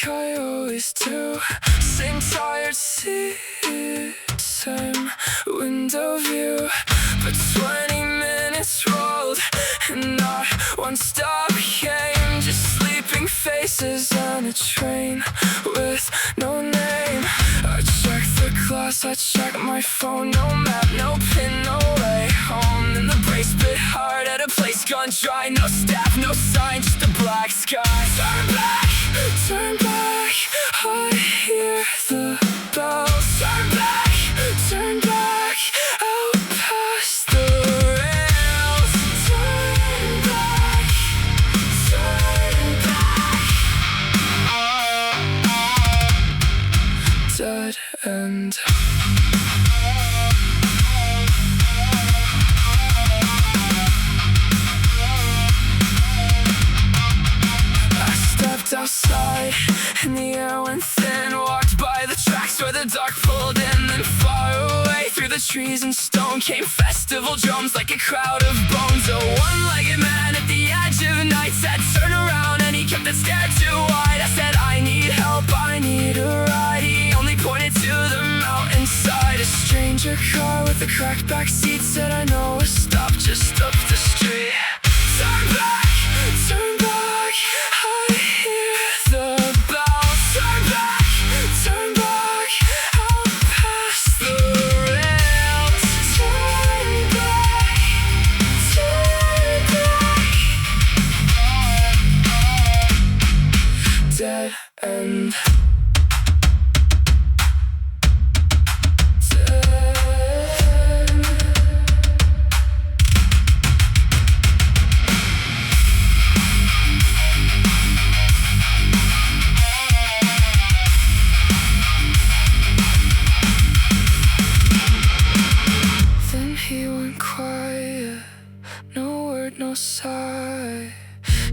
I always do. Same tired seat, same window view. But 20 minutes rolled and not one stop came. Just sleeping faces on a train with no name. I check the glass, I check my phone. No map, no pin, no way home. And the brakes bit hard at a place gone dry. No staff, no sign, just a black sky. Turn back, I hear the bells. Turn back, out past the rails. Turn back, dead end. Outside, and the air went thin. Walked by the tracks where the dark pulled in. Then far away through the trees and stone came festival drums like a crowd of bones. A one-legged man at the edge of night said, turn around, and he kept it scared too wide. I said, I need help, I need a ride. He only pointed to the mountainside. A stranger car with a cracked back seat said, I know a stop just up the street. Turn back, turn back, I hear the bells. Turn back, out past the rails. Turn back, dead end. No sigh,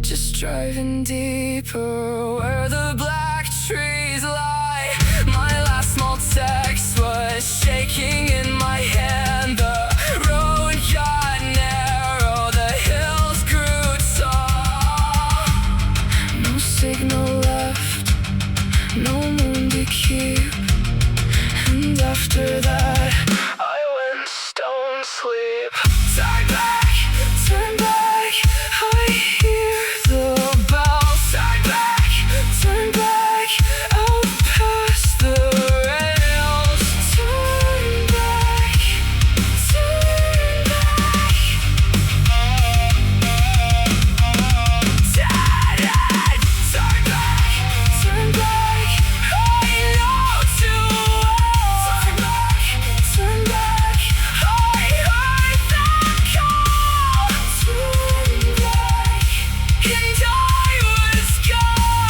just driving deeper where the black trees lie. My last small text was shaking in my hand. The road got narrow, the hills grew tall. No signal left, no moon to keep. And after that, I went stone sleep. Turn back, turn back, I hear the bells. Turn back, out past the rails. Turn back, turn back, I know too well. Turn back, I heard them call. Turn back, and I was gone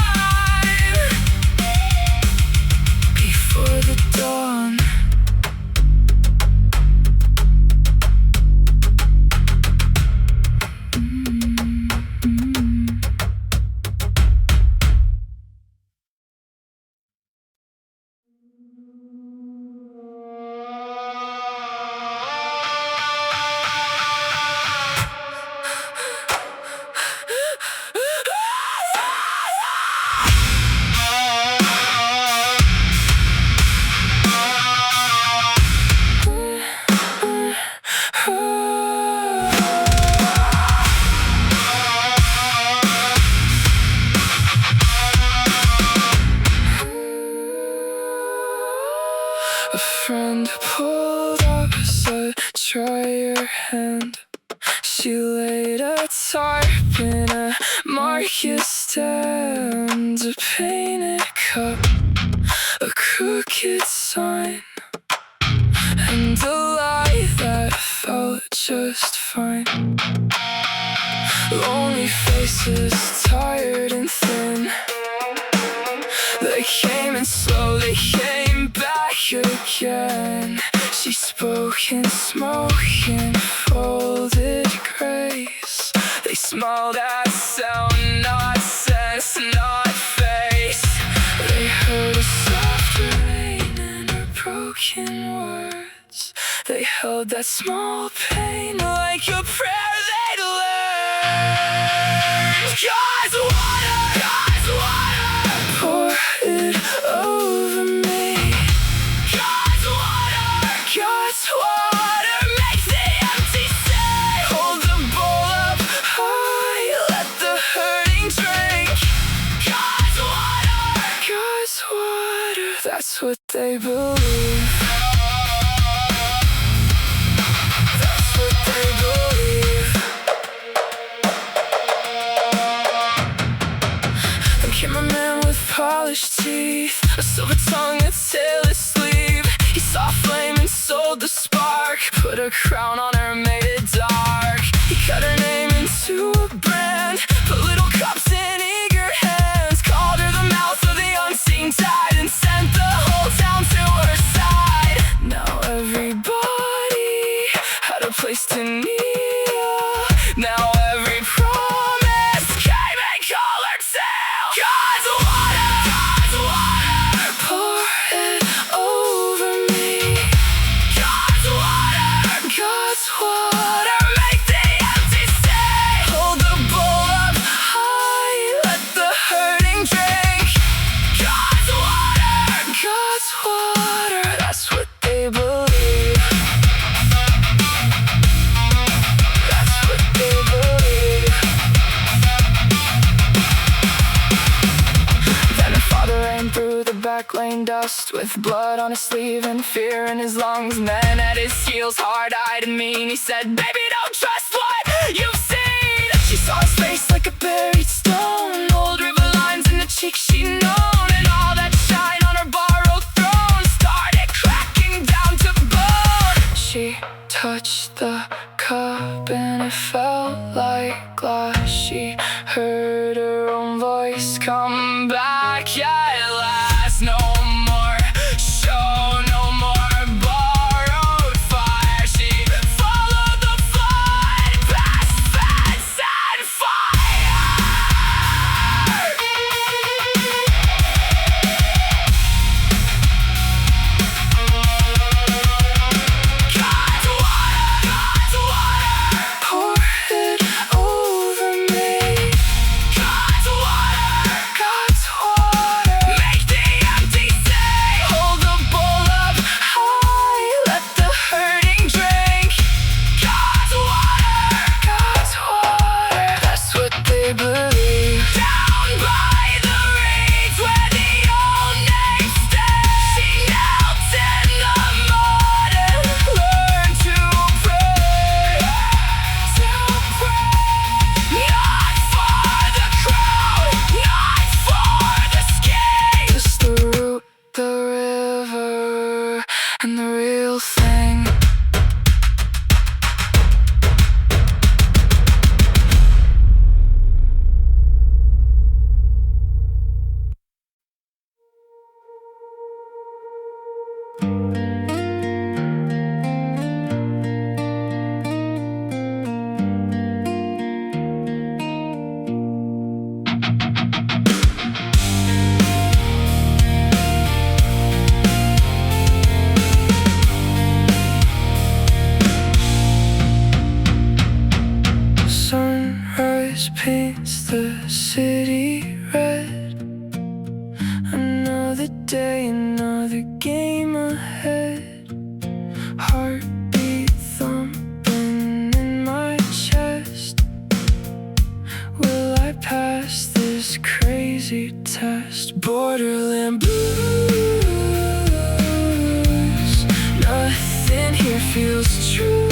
before the dawn. A friend pulled up, said, try your hand. She laid a tarp in a market stand. A painted cup, a crooked sign, and a lie that felt just fine. Lonely faces, tired and thin. They came and slowly came back again. She spoke in smoke and folded grace. They smiled at sound, not sense, not face. They heard a soft rain and her broken words. They held that small pain like a prayer they'd learned. God's water, pour God's water, make the empty say. Hold the bowl up high, let the hurting drink. God's water, that's what they believe. That's what they believe. The cameraman with polished teeth, a silver tongue, a tailless sleeve. He saw flame and sold the spark, put a crown on her, made it dark. He cut her name into a brand, put little cups in eager hands, called her the mouth of the unseen tide, and sent the whole town to her side. Now everybody had a place to kneel. Now every promise came and called her tale. God's water, pour it over me. God's water, make the empty stay. Hold the bowl up high, let the hurting drink. God's water, that's what they believe. That's what they believe. Then her father ran through the back lane dust, with blood on his sleeve and fear in his lungs. Men at his heels, hard-eyed and mean, he said, baby, don't trust what you've seen. She saw his face like a buried stone, old river lines in the cheeks she known, and all that shine on her borrowed throne started cracking down to bone. She touched the cup and it felt like glass. She heard her own voice come back at last. No more show, no more borrowed fire. She followed the flood past fence and fire. God's water, pour it over me. God's water, make the empty say. Hold the bowl up high, let the hurting drink. God's water, that's what they believe. Down by the reeds where the old name stands, she knelt in the mud and learned to pray. Not for the crowd, not for the skin, just the root, the river, and the real thing. Sunrise paints the city red. Another day, another game ahead. Heartbeat thumping in my chest. Will I pass this crazy test? Borderland Blues. Nothing here feels true.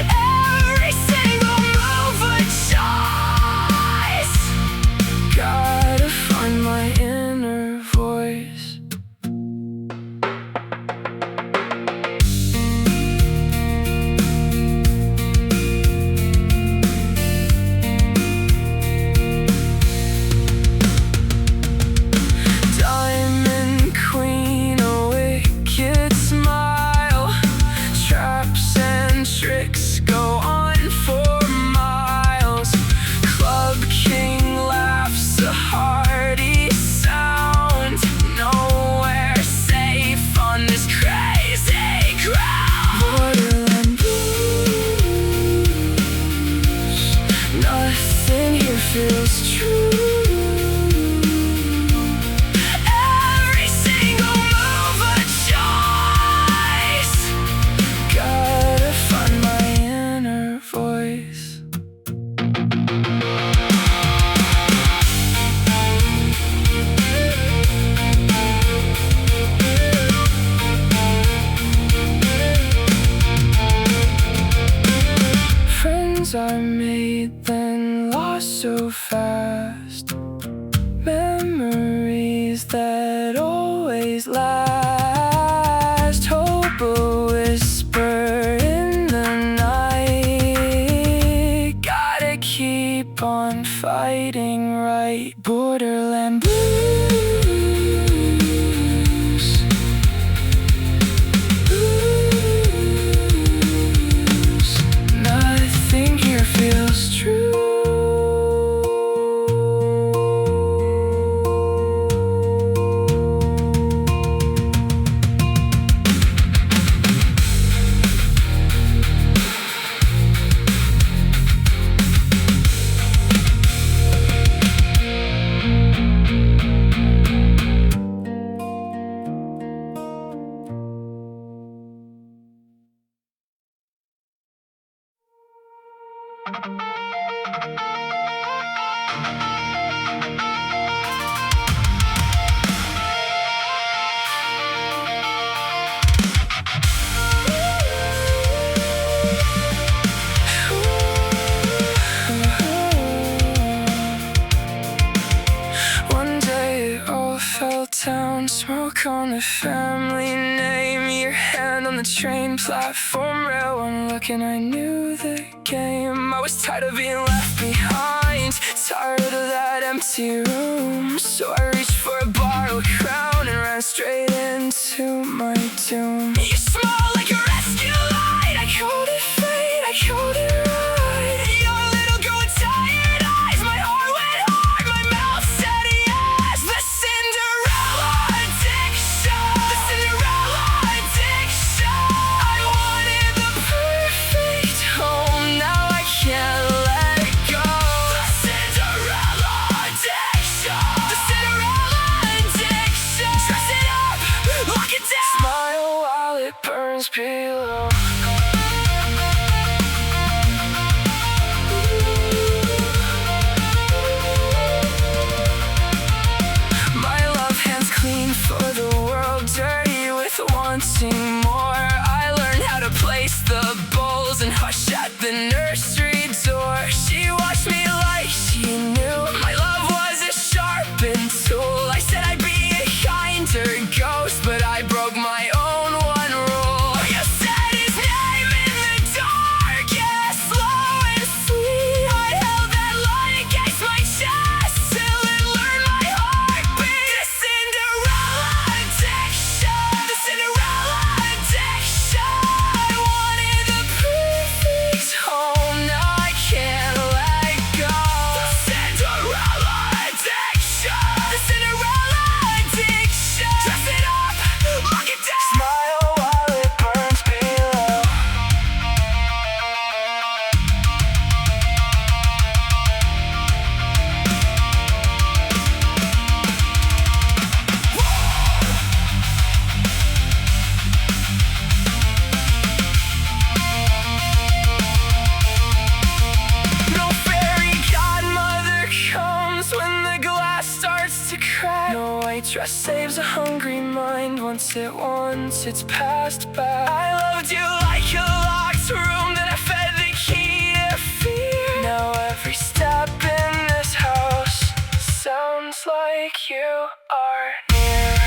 Every single move a choice. Gotta find my inner voice. Diamond queen, a wicked smile. so fast. Memories that always last. Hope a whisper in the night. Gotta keep on fighting right. Borderland Blues. Blues. Nothing here feels true. One day it all fell down. Smoke on the family name. Your hand on the train platform rail. One look and I knew the game. I was tired of being left behind, tired of that empty room. So I reached for a borrowed crown and ran straight into my doom. You smile like a rescue light. I called it fate, I called it right. Your little girl with tired eyes. My heart went hard, my mouth said yes. The Cinderella addiction. The Cinderella addiction. I wanted the perfect home. Now I can't let go. The Cinderella addiction. The Cinderella addiction. Dress it up, lock it down. Smile while it burns below. My love hands clean for the world, dirty with wanting more. I learned how to place the bowls and hush at the nursery door. She watched me like she knew my love was a sharpened tool. I said I'd be a kinder ghost, but I broke my own one rule. You said his name in the dark, yeah, slow and sweet. I held that light against my chest till it learned my heartbeat. The Cinderella addiction. The Cinderella addiction. I wanted the perfect home. Now I can't let go. The Cinderella addiction. The Cinderella addiction. Dress it up, lock it down. Smile while it burns below. No fairy godmother comes when the glass starts to crack. No white dress saves a hungry mind. Once it wants, it's passed back. I loved you like a locked room that I fed the key to fear. Now every step in this house sounds like you are near.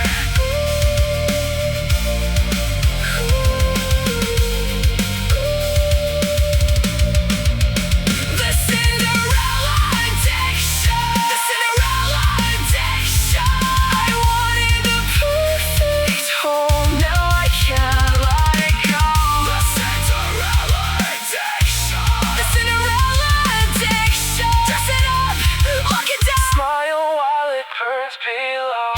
The Cinderella addiction. The Cinderella addiction. I wanted the perfect home. Now I can't let go. The Cinderella addiction. The Cinderella addiction. Dress it up, lock it down. Smile while it burns below.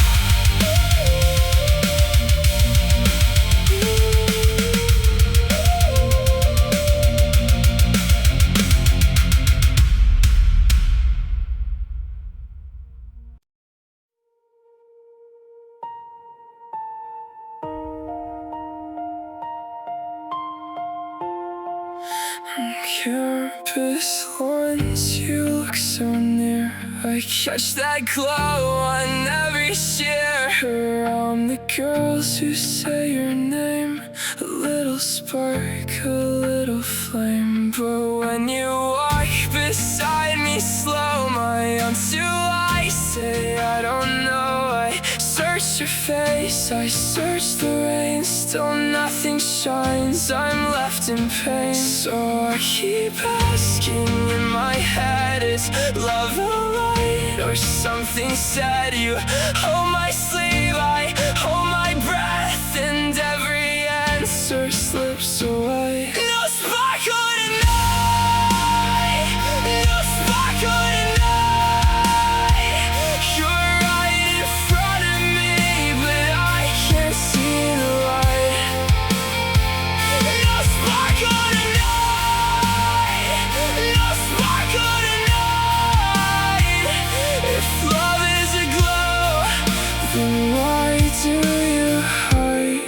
Campus once you look so near. I catch that glow on every sheer. Around the girls who say your name, a little spark, a little flame. But when you walk beside me slow, her face, I search the rain, still nothing shines, I'm left in pain. So I keep asking in my head, is love a light or something said? You hold my sleeve, I hold my breath, and every answer slips away. No sparkle tonight, no sparkle tonight. You're right in front of me, but I can't see the light. No sparkle tonight, no sparkle tonight. If love is a glow, then why do you hide?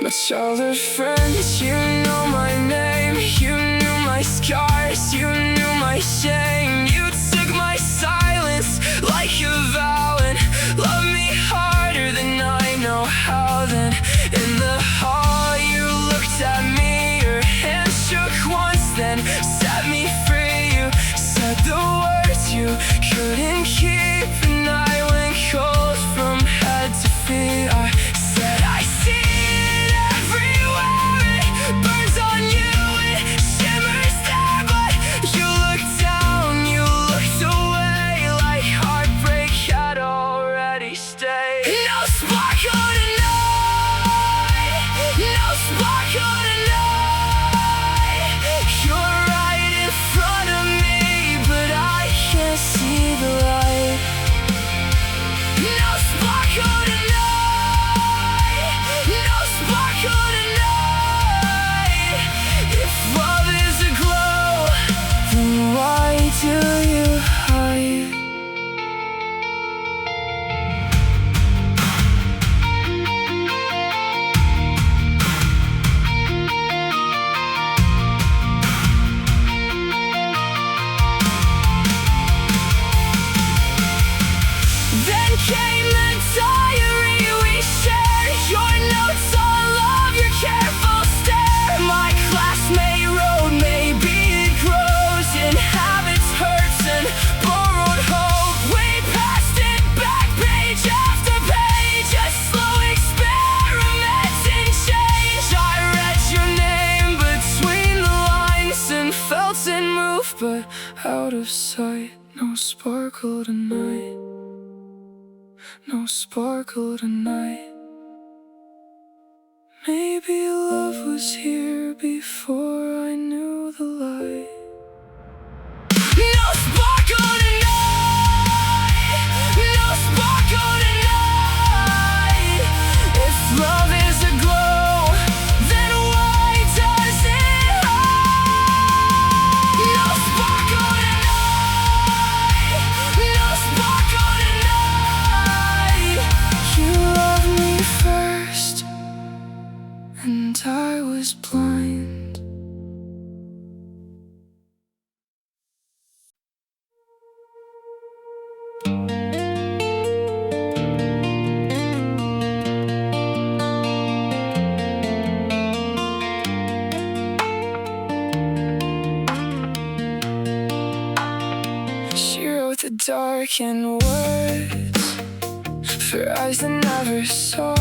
My childhood friends, you know my name, you knew my scars, you knew my shame. You took my silence like a vow and loved me harder than I know how. Then in the hall you looked at me, your hand shook once, then set me free. You said the words you couldn't keep, and I went cold from head to feet. I said I see it everywhere, it burns on you, it shimmers there, but you looked down, you looked away, like heartbreak had already stayed. No sparkle tonight, no sparkle tonight. You're right in front of me, but I can't see the light. No sparkle tonight, no sparkle tonight. If love is a glow, then why do you hide? Then came the diary we shared, your notes on love, your careful stare. My classmate wrote, maybe it grows in habits, hurts, and borrowed hope. We passed it back page after page, a slow experiment in change. I read your name between the lines and felt it move, but out of sight. No sparkle tonight, no sparkle tonight. Maybe love was here before I knew the light. No sparkle tonight, no sparkle tonight. If love is a glow, then why does it hide? No sparkle tonight, no sparkle tonight. You loved me first, and I was blind. She wrote the darkened words for eyes that never saw.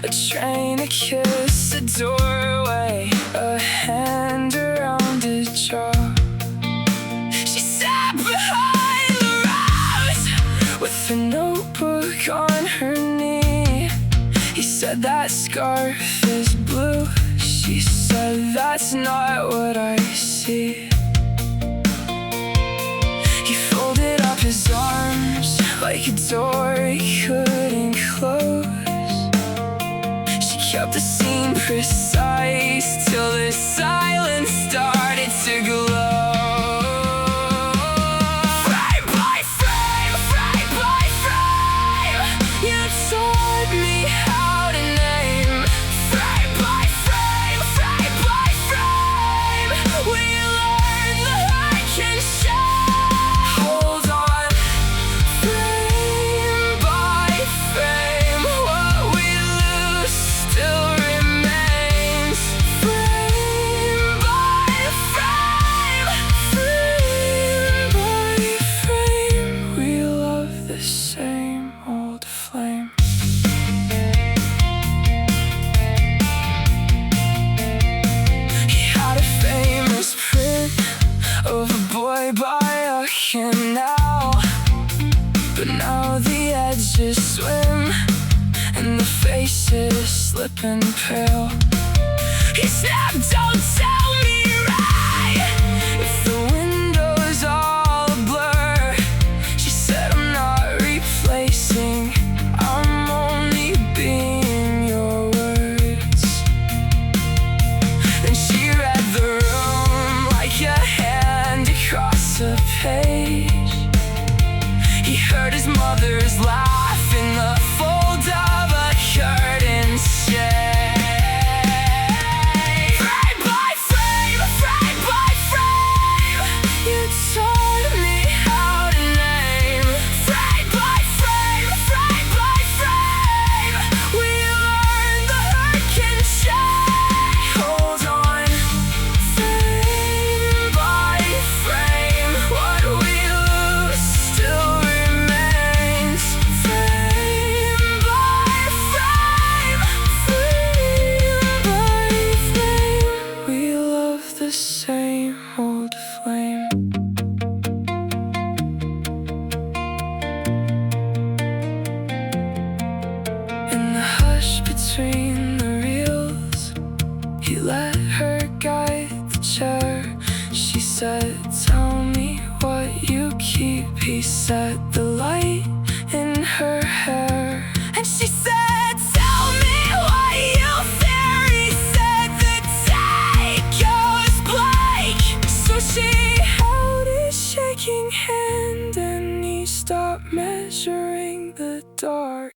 A train, a kiss, a doorway, a hand around a jaw. She sat behind the rouse with a notebook on her knee. He said that scarf is blue. She said that's not what I see. He folded up his arms like a door he couldn't close. Kept the scene precise till the silence started to glow. Frame by frame, frame by frame, you taught me how to name. Frame by frame, frame by frame, we learned the hurt can show. Hold on, frame by frame, what we lose still remains. Frame by frame, broken now, but now the edges swim and the faces slip and pale. He snapped, "Don't tell me right if the window's all a blur." She said, "I'm not replacing, I'm only being your words." Then she read the room like a hand across a page. He heard his mother's laugh in the fold of a curtain shade. Same old flame. In the hush between the reels, he let her guide the chair. She said, "Tell me what you keep." He set the light in her hair, and she said, "Tell me what you fear." He said, "The day goes black." So she held his shaking hand, and he stopped measuring the dark.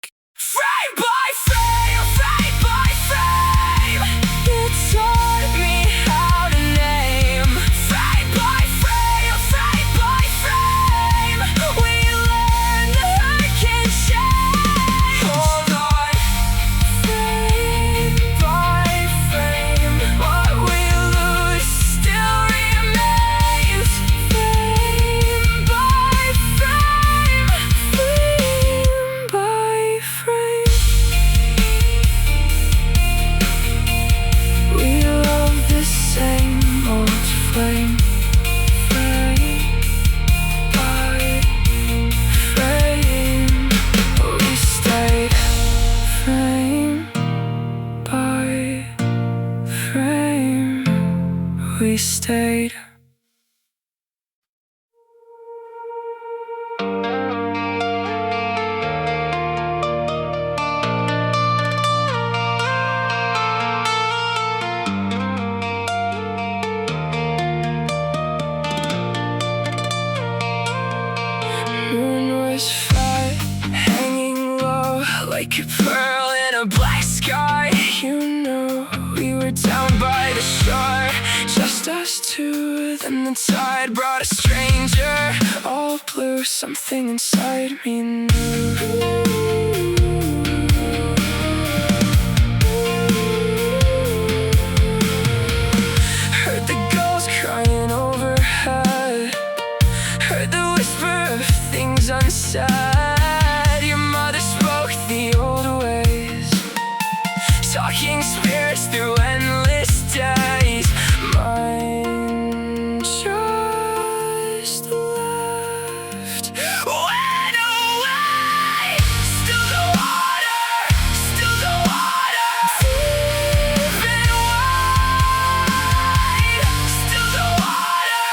Frame by frame, frame by frame, you taught me how to name. Frame by frame, frame by frame, we learned the hurt can change. Hold on. Frame by frame, what we lose still remains. Frame by frame, frame by frame. We love the same old flame. Frame by frame, we stayed. Frame by frame, we stayed. Moon was fat, hanging low like a pearl in a black sky. You know, we were down by the shore, just us two. Then the tide brought a stranger, all blue. Something inside me knew. Heard the gulls crying overhead, heard the whisper of things unsaid. Your mother spoke the old ways, talking spirits through endless days. Mine just left, went away. Still the water, still the water, deep and wide. Still the water,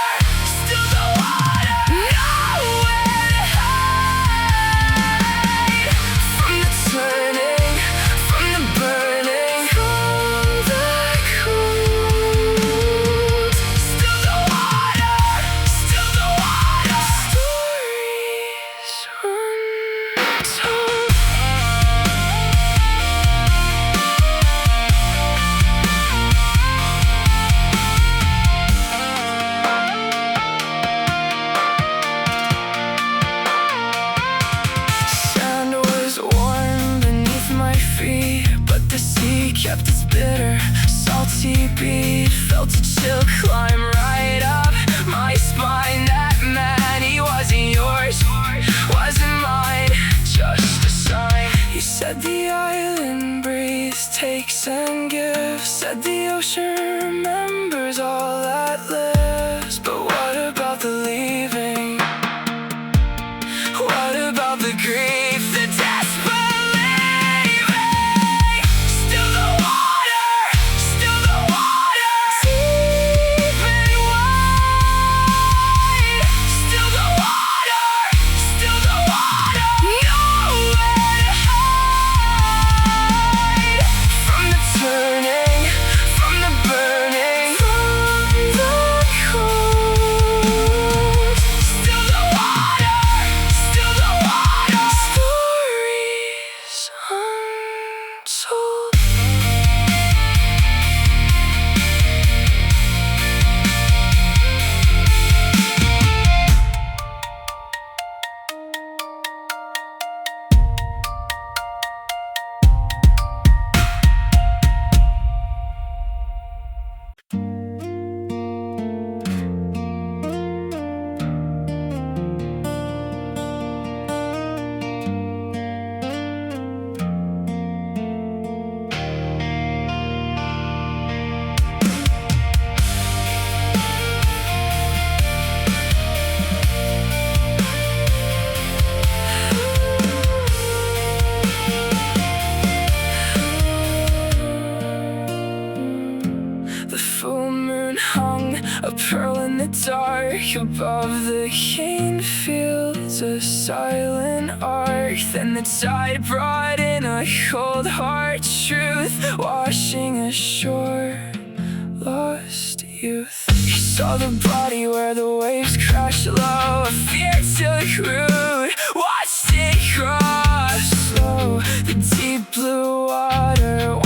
still the water, nowhere to hide. From the turning, from the burning, from the cold. Still the water, still the water. Stories untold. Sand was warm beneath my feet, but the sea kept its bitter, salty beat. Felt a chill climb right up my spine. That man, he wasn't yours, wasn't mine, just a sign. He said the island breathes, takes and gives. Said the ocean remembers all that lives. But what about the leaving? pearl in the dark above the cane fields, a silent arc. Then the tide brought in a cold hard truth, washing ashore lost youth. You saw the body where the waves crashed low, a fear took root, watched it cross slow. The deep blue water